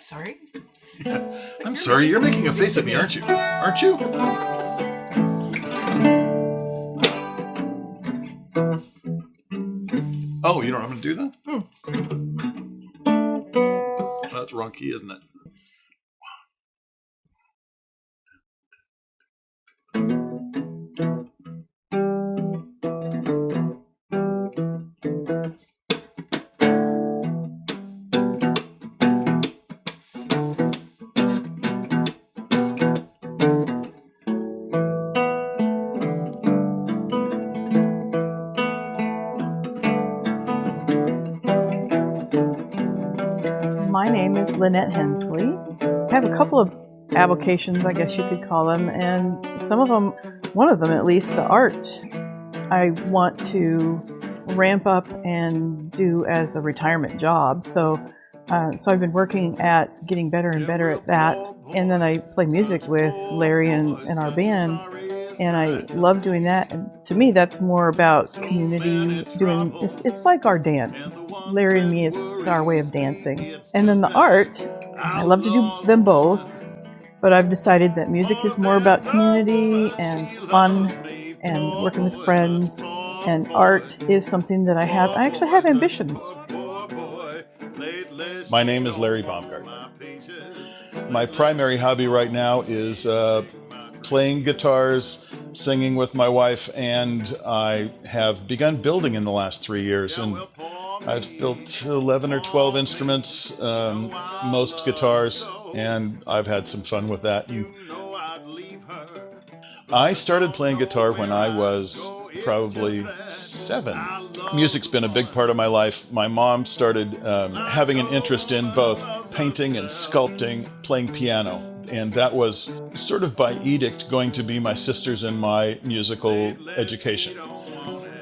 sorry. I'm sorry, you're making a face at me, aren't you? Aren't you? Oh, you don't know how to do that? That's the wrong key, isn't it? My name is Lynnette Hensley. I have a couple of avocations, I guess you could call them, and some of them, one of them at least, the art, I want to ramp up and do as a retirement job. So I've been working at getting better and better at that. And then I play music with Larry and our band, and I love doing that. And to me, that's more about community doing. It's like our dance. It's Larry and me. It's our way of dancing. And then the art, 'cause I love to do them both. But I've decided that music is more about community and fun and working with friends. And art is something that I actually have ambitions. My name is Larry Baumgartner. My primary hobby right now is playing guitars, singing with my wife, and I have begun building in the last 3 years. And I've built 11 or 12 instruments, most guitars, and I've had some fun with that. And I started playing guitar when I was probably 7. Music's been a big part of my life. My mom started having an interest in both painting and sculpting, playing piano. And that was sort of by edict going to be my sister's and my musical education.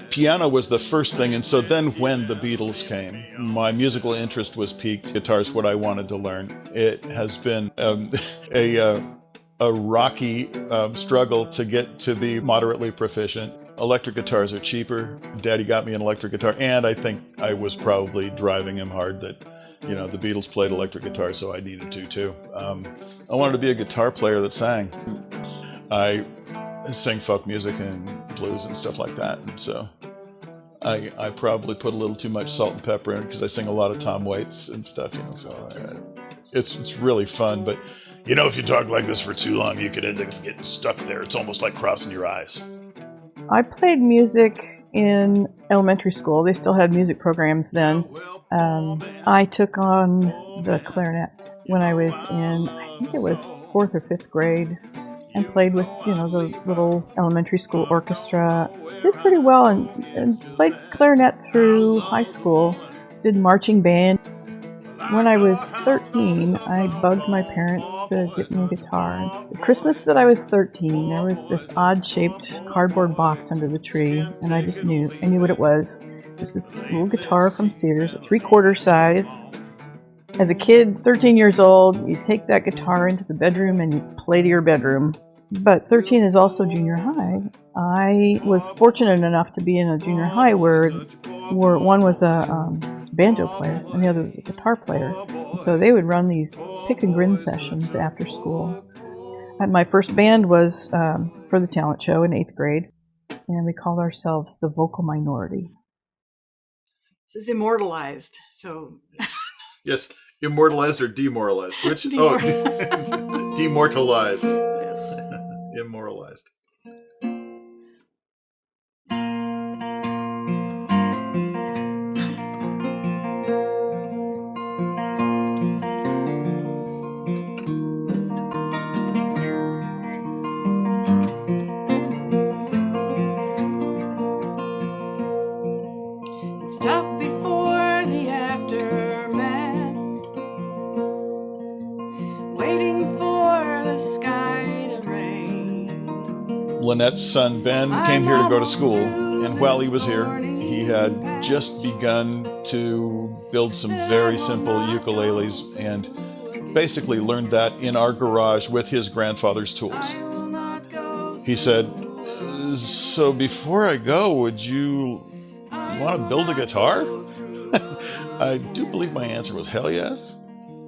Piano was the first thing, and so then when the Beatles came, my musical interest was piqued. Guitar's what I wanted to learn. It has been a rocky struggle to get to be moderately proficient. Electric guitars are cheaper. Daddy got me an electric guitar, and I think I was probably driving him hard that, you know, the Beatles played electric guitar, so I needed to too. I wanted to be a guitar player that sang. I sing folk music and blues and stuff like that, and so I probably put a little too much salt and pepper in it because I sing a lot of Tom Waits and stuff, you know. So it's really fun, but you know, if you talk like this for too long, you could end up getting stuck there. It's almost like crossing your eyes. I played music in elementary school. They still had music programs then. I took on the clarinet when I was in, I think it was 4th or 5th grade, and played with, you know, the little elementary school orchestra. Did pretty well and played clarinet through high school. Did marching band. When I was 13, I bugged my parents to get me a guitar. The Christmas that I was 13, there was this odd-shaped cardboard box under the tree, and I just knew. I knew what it was. It was this little guitar from Sears, a 3/4 size. As a kid, 13 years old, you take that guitar into the bedroom and you play to your bedroom. But 13 is also junior high. I was fortunate enough to be in a junior high where one was a banjo player and the other was a guitar player. And so they would run these pick and grin sessions after school. And my first band was for the talent show in 8th grade, and we called ourselves the Vocal Minority. This is immortalized, so... Yes, immortalized or demoralized? Which? Demortalized. Yes. Immortalized. It's tough before the aftermath, waiting for the sky to rain. Lynette's son Ben came here to go to school, and while he was here, he had just begun to build some very simple ukuleles and basically learned that in our garage with his grandfather's tools. He said, "So before I go, would you want to build a guitar?" I do believe my answer was hell yes.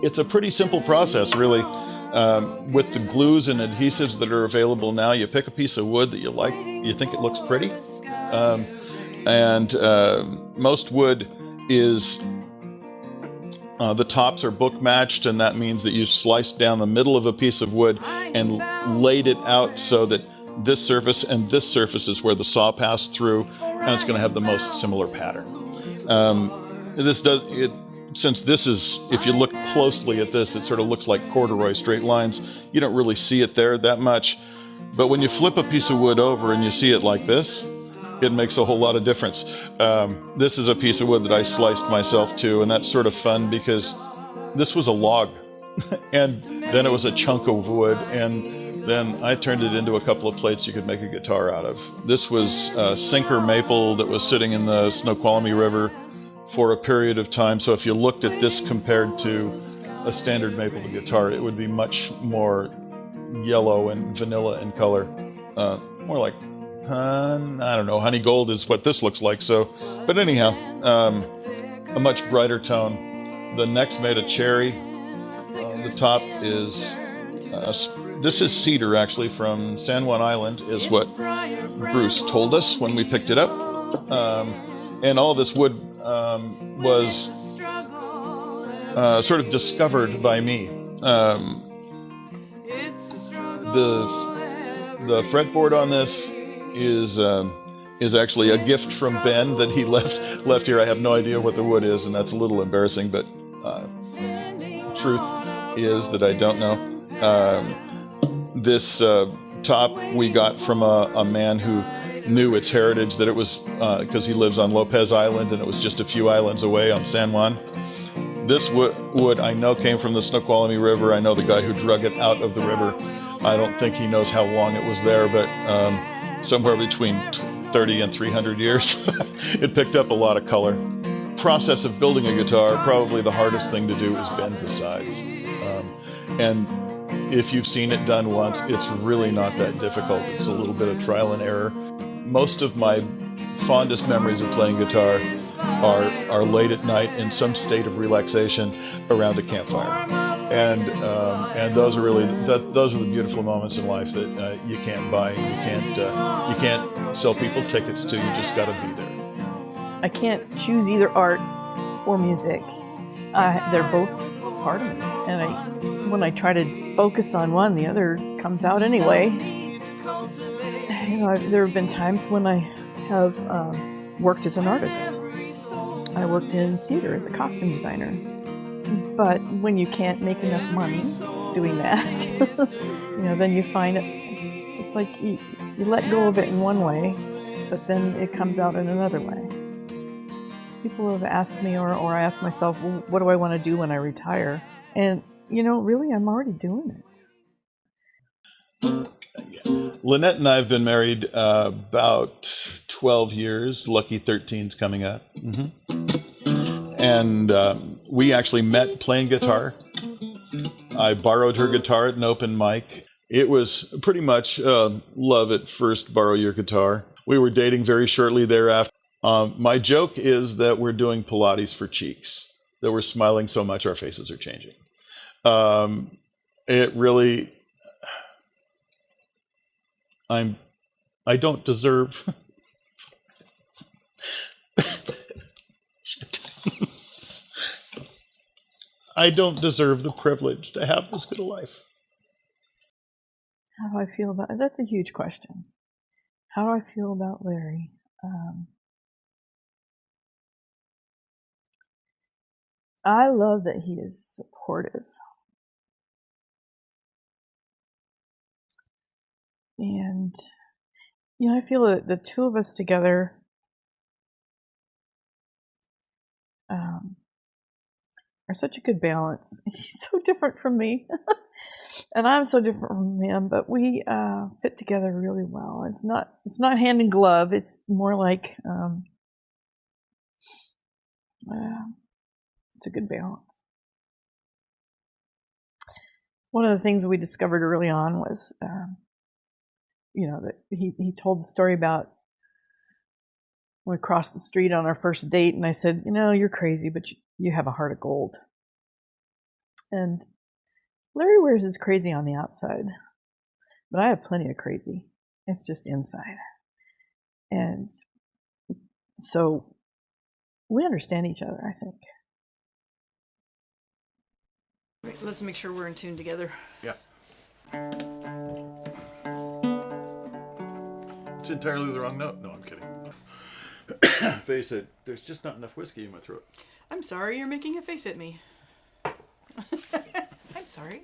it's a pretty simple process, really. With the glues and adhesives that are available now, you pick a piece of wood that you like, you think it looks pretty, and most wood is the tops are book matched, and that means that you sliced down the middle of a piece of wood and laid it out so that this surface and this surface is where the saw passed through, and it's going to have the most similar pattern. Since this is, if you look closely at this, it sort of looks like corduroy straight lines. You don't really see it there that much. But when you flip a piece of wood over and you see it like this, it makes a whole lot of difference. This is a piece of wood that I sliced myself too, and that's sort of fun because this was a log, and then it was a chunk of wood, and then I turned it into a couple of plates you could make a guitar out of. This was a sinker maple that was sitting in the Snoqualmie River for a period of time. So if you looked at this compared to a standard maple guitar, it would be much more yellow and vanilla in color. More like, I don't know, honey gold is what this looks like. So, but anyhow, a much brighter tone. The neck's made of cherry. The top is, this is cedar actually from San Juan Island, is what Bruce told us when we picked it up. And all this wood was sort of discovered by me. The fretboard on this is actually a gift from Ben that he left here. I have no idea what the wood is, and that's a little embarrassing, but truth is that I don't know. This top we got from a man who knew its heritage, that it was because he lives on Lopez Island and it was just a few islands away on San Juan. This wood I know came from the Snoqualmie River. I know the guy who drug it out of the river. I don't think he knows how long it was there, but somewhere between 30 and 300 years. It picked up a lot of color. Process of building a guitar, probably the hardest thing to do is bend the sides. And if you've seen it done once, it's really not that difficult. It's a little bit of trial and error. Most of my fondest memories of playing guitar are late at night in some state of relaxation around a campfire. And those are really those are the beautiful moments in life that you can't buy, and you can't sell people tickets to. You just got to be there. I can't choose either art or music. They're both part of me, and when I try to focus on one, the other comes out anyway. You know, there have been times when I have worked as an artist. I worked in theater as a costume designer. But when you can't make enough money doing that, you know, then you find it's like you let go of it in one way, but then it comes out in another way. People have asked me, or I ask myself, well, what do I want to do when I retire? And, you know, really, I'm already doing it. Lynnette and I have been married about 12 years. Lucky 13's coming up. Mm-hmm. And we actually met playing guitar. I borrowed her guitar at an open mic. It was pretty much love at first, borrow your guitar. We were dating very shortly thereafter. My joke is that we're doing Pilates for cheeks, that we're smiling so much our faces are changing. It really, I don't deserve, I don't deserve the privilege to have this good a life. How do I feel about it? That's a huge question. How do I feel about Larry? I love that he is supportive. And, you know, I feel that the two of us together are such a good balance. He's so different from me, and I'm so different from him, but we fit together really well. It's not hand in glove. It's more like it's a good balance. One of the things we discovered early on was, you know, that he told the story about when we crossed the street on our first date, and I said, you know, you're crazy, but you have a heart of gold. And Larry wears his crazy on the outside, but I have plenty of crazy. It's just inside. And so we understand each other, I think. Right, let's make sure we're in tune together. Yeah. It's entirely the wrong note. No, I'm kidding. Face it, there's just not enough whiskey in my throat. I'm sorry you're making a face at me. I'm sorry.